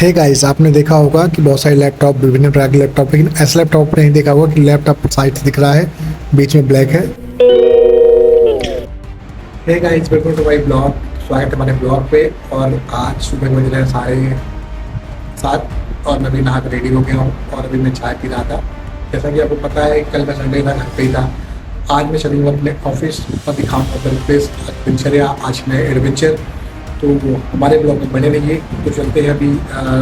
Hey guys, आपने देखा होगा कि बहुत सारे लैपटॉप, विभिन्न प्रकार के लैपटॉप, लेकिन ऐसा लैपटॉप नहीं देखा होगा कि लैपटॉप साइड से दिख रहा है, बीच में ब्लैक है। Hey guys, welcome to my blog. स्वागत है हमारे ब्लॉग पे। और आज सुबह बज रहे हैं 7:30 और मैं भी नहा कर रेडी हो गया हूँ और अभी मैं चाय पी रहा था। जैसा कि आपको पता है, कल का संडे था, घर पे ही था। आज मैं चलूँगा अपने ऑफिस और दिखाऊँगा वर्क प्लेस, दिनचर्या, आज मैं एडवेंचर। तो हमारे ब्लॉग में बने रहिए। तो चलते हैं। अभी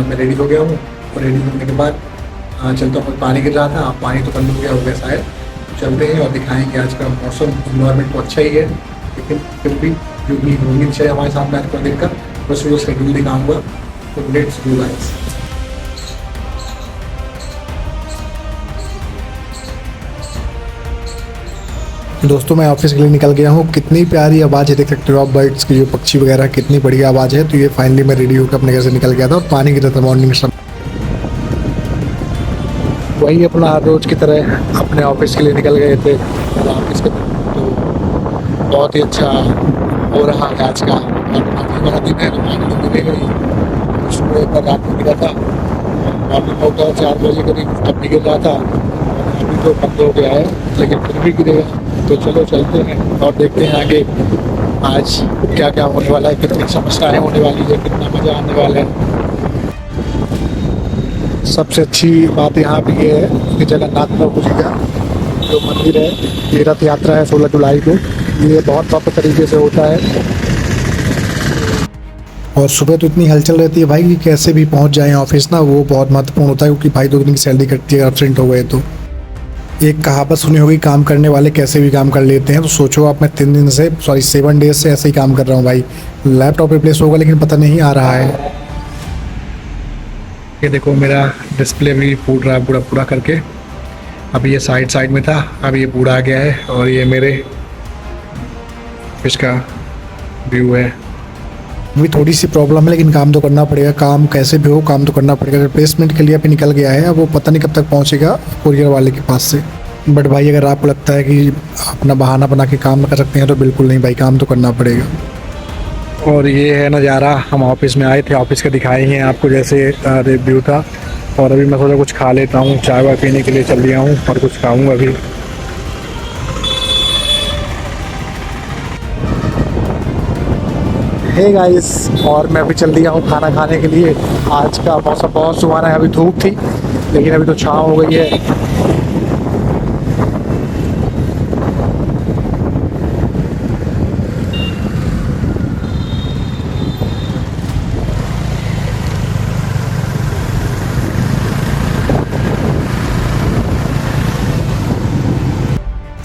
मैं रेडी हो गया हूँ और रेडी होने के बाद चलता हूँ। पानी गिर रहा था, पानी तो बंद हो गया शायद। चलते हैं और दिखाएंगे। आज का मौसम, इन्वायरमेंट तो अच्छा ही है, लेकिन फिर भी जो भी होनी चाहिए हमारे सामने आज को देखकर बस वो शेड्यूल दिखाऊँगा। तो लेट्स डू गाइस। दोस्तों, मैं ऑफिस के लिए निकल गया हूँ। कितनी प्यारी आवाज़ है, देख सकते हो आप बर्ड्स की, जो पक्षी वगैरह, कितनी बढ़िया आवाज़ है। तो ये फाइनली मैं रेडी होकर अपने घर से निकल गया था और पानी गिरा था मॉर्निंग समय। वही अपना रोज की तरह अपने ऑफिस के लिए निकल गए थे ऑफिस के। तो बहुत ही अच्छा हो रहा है आज का। पानी वाला दिन है, पानी तो गिरेगा ही। सुबह का रात में गिरा था, मॉर्निंग होता 4 बजे करीब, तब भी गिर रहा था। अभी तो बंद हो गया है, लेकिन फिर भी गिरेगा। तो चलो चलते हैं और देखते हैं आगे आज क्या क्या होने वाला है, कितनी समस्याएं होने वाली है, कितना मज़ा आने वाला है। सबसे अच्छी बात यहाँ पे ये है कि जगन्नाथ प्रभु जी का जो मंदिर है, ये रथ यात्रा है 16 जुलाई को। ये बहुत भव्य तरीके से होता है और सुबह तो इतनी हलचल रहती है भाई कि कैसे भी पहुँच जाएँ ऑफिस ना, वो बहुत महत्वपूर्ण होता है। क्योंकि भाई 2 दिन की सैलरी कटती है, एब्सेंट हो गए तो। एक कहावत सुनी होगी, काम करने वाले कैसे भी काम कर लेते हैं। तो सोचो आप, मैं 7 डेज से ऐसे ही काम कर रहा हूँ भाई। लैपटॉप रिप्लेस होगा लेकिन पता नहीं आ रहा है। ये देखो, मेरा डिस्प्ले भी फूट रहा है पूरा करके। अभी ये साइड में था, अभी ये पूरा आ गया है। और ये मेरे ऑफिस का व्यू है। अभी थोड़ी सी प्रॉब्लम है, लेकिन काम तो करना पड़ेगा। काम कैसे भी हो, काम तो करना पड़ेगा। रिप्लेसमेंट के लिए अभी निकल गया है, अब वो पता नहीं कब तक पहुंचेगा कुरियर वाले के पास से। बट भाई, अगर आपको लगता है कि अपना बहाना बना के काम कर सकते हैं तो बिल्कुल नहीं भाई, काम तो करना पड़ेगा। और ये है नज़ारा, हम ऑफिस में आए थे, ऑफिस का दिखाएंगे आपको जैसे रिव्यू था। और अभी मैं सोचा कुछ खा लेता हूँ, चाय वाय पीने के लिए चल लिया हूँ और कुछ खाऊँगा अभी। हे गाइस, और मैं अभी चल दिया हूँ खाना खाने के लिए। आज का मौसम बहुत सुहाना है। अभी धूप थी लेकिन अभी तो छाँव हो गई है।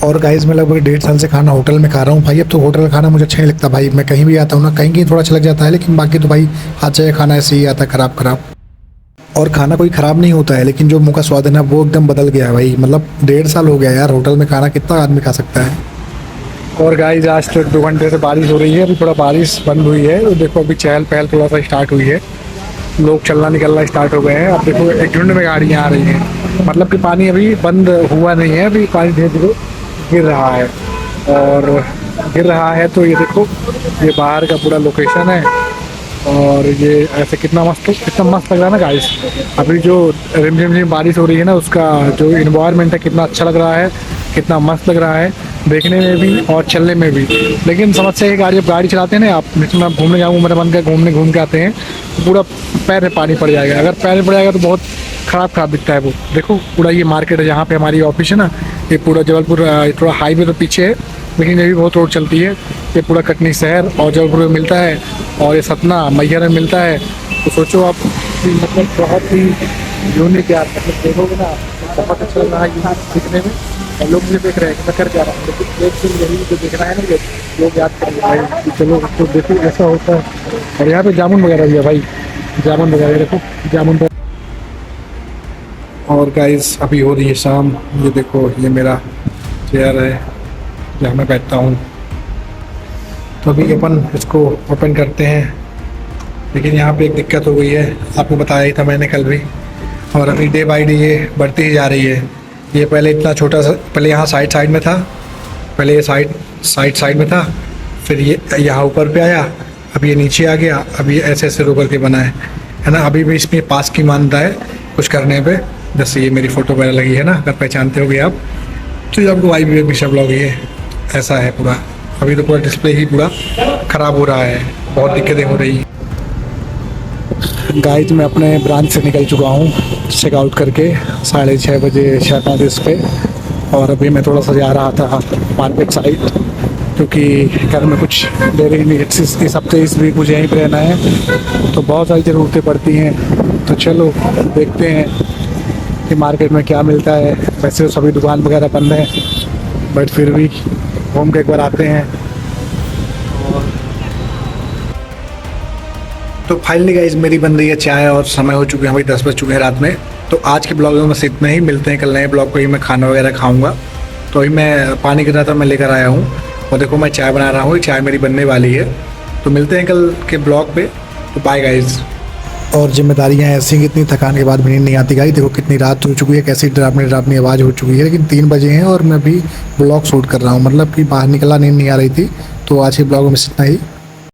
और गाइस, मैं लगभग 1.5 साल से खाना होटल में खा रहा हूँ भाई। अब तो होटल का खाना मुझे अच्छा नहीं लगता भाई। मैं कहीं भी आता हूँ ना, कहीं थोड़ा अच्छा लग जाता है, लेकिन बाकी तो भाई हर जगह खाना ऐसे ही आता है, खराब। और खाना कोई ख़राब नहीं होता है, लेकिन जो मुँह का स्वाद है ना, वो एकदम बदल गया है भाई। मतलब 1.5 साल हो गया यार, होटल में खाना कितना आदमी खा सकता है। और गाइस, आज तो 2 घंटे से बारिश हो रही है। अभी थोड़ा बारिश बंद हुई है तो देखो अभी चहल पहल थोड़ा सा स्टार्ट हुई है। लोग चलना निकलना स्टार्ट हो गए हैं। अब देखो एक झुंड में गाड़ियाँ आ रही हैं। मतलब कि पानी अभी बंद हुआ नहीं है, अभी पानी धीरे धीरे गिर रहा है। और गिर रहा है तो ये देखो, ये बाहर का पूरा लोकेशन है। और ये ऐसे कितना मस्त लग रहा है ना गाइस। अभी जो रिमझिम बारिश हो रही है ना, उसका जो इन्वायरमेंट है कितना अच्छा लग रहा है, कितना मस्त लग रहा है देखने में भी और चलने में भी। लेकिन समस्या है, गाड़ी चलाते हैं ना आप, जैसे मैं घूमने जाऊँ, मेरा मन का घूम के आते हैं तो पूरा पैर में पानी पड़ जाएगा। अगर पैर में पड़ जाएगा तो बहुत ख़राब दिखता है वो। देखो पूरा ये मार्केट है जहाँ पे हमारी ऑफिस है ना, ये पूरा जबलपुर, थोड़ा हाईवे तो पीछे है लेकिन ये भी बहुत रोड चलती है। ये पूरा कटनी शहर और जबलपुर में मिलता है, और ये सतना मैहर में मिलता है। तो सोचो आप, मतलब बहुत ही यूनिक यार। मतलब देखोगे ना, बहुत अच्छा लग रहा है दिखने में। और लोग मुझे देख रहे हैं कि मैं कर क्या रहा हूँ, लेकिन एक दिन यही जो दिख रहा है ना, ये लोग याद करेंगे भाई कि चलो तो देखो ऐसा होता है। और यहाँ पे जामुन वगैरह भी है भाई, जामुन वगैरह देखो, जामुन। और गाइस, अभी हो रही है शाम। ये देखो, ये मेरा चेयर है जहाँ मैं बैठता हूँ। तो अभी अपन इसको ओपन करते हैं, लेकिन यहाँ पे एक दिक्कत हो गई है, आपको बताया ही था मैंने कल भी। और अभी डे बाई डे ये बढ़ती ही जा रही है। ये पहले इतना छोटा सा, पहले यहाँ साइड में था, पहले ये साइड में था, फिर ये यहाँ ऊपर पे आया, अब ये नीचे आ गया, अब ये ऐसे ऐसे रो करके बना है। है ना। अभी भी इसमें पास की मानता है कुछ करने पे, जैसे ये मेरी फ़ोटो वगैरह लगी है ना, अगर पहचानते होगे आप, तो ये आपको YBB मिश्रा ब्लॉग ही है, ऐसा है पूरा। अभी तो पूरा डिस्प्ले ही पूरा ख़राब हो रहा है, बहुत दिक्कतें हो रही हैं। गाइस मैं अपने ब्रांच से निकल चुका हूँ चेकआउट करके 6:30 बजे 6:35 पे, और अभी मैं थोड़ा सा जा रहा था मार्केट साइड, क्योंकि घर में कुछ डेली नीड्स इस हफ्ते इस वीक मुझे यहीं पर रहना है, तो बहुत सारी ज़रूरतें पड़ती हैं। तो चलो देखते हैं कि मार्केट में क्या मिलता है। वैसे तो सभी दुकान वगैरह बंद हैं, बट फिर भी घूम के एक बार आते हैं। तो फाइनली गाइस मेरी बन रही है चाय और समय हो चुके हैं भाई 10 बज चुके हैं रात में। तो आज के ब्लॉग में बस इतना ही, मिलते हैं कल नए ब्लॉग को ही। मैं खाना वगैरह खाऊंगा, तो अभी मैं पानी गिर रहा था, मैं लेकर आया हूँ, और देखो मैं चाय बना रहा हूँ, चाय मेरी बनने वाली है। तो मिलते हैं कल के ब्लॉग पे, तो बाय गाइस। और जिम्मेदारियां ऐसी, इतनी थकान के बाद भी नींद नहीं आती गाइस। देखो कितनी रात हो चुकी है, कैसी डरावनी आवाज़ हो चुकी है, लेकिन 3 बजे हैं और मैं अभी ब्लॉग शूट कर रहा हूँ, मतलब कि बाहर निकला नींद नहीं आ रही थी। तो आज के ब्लॉग में इतना ही।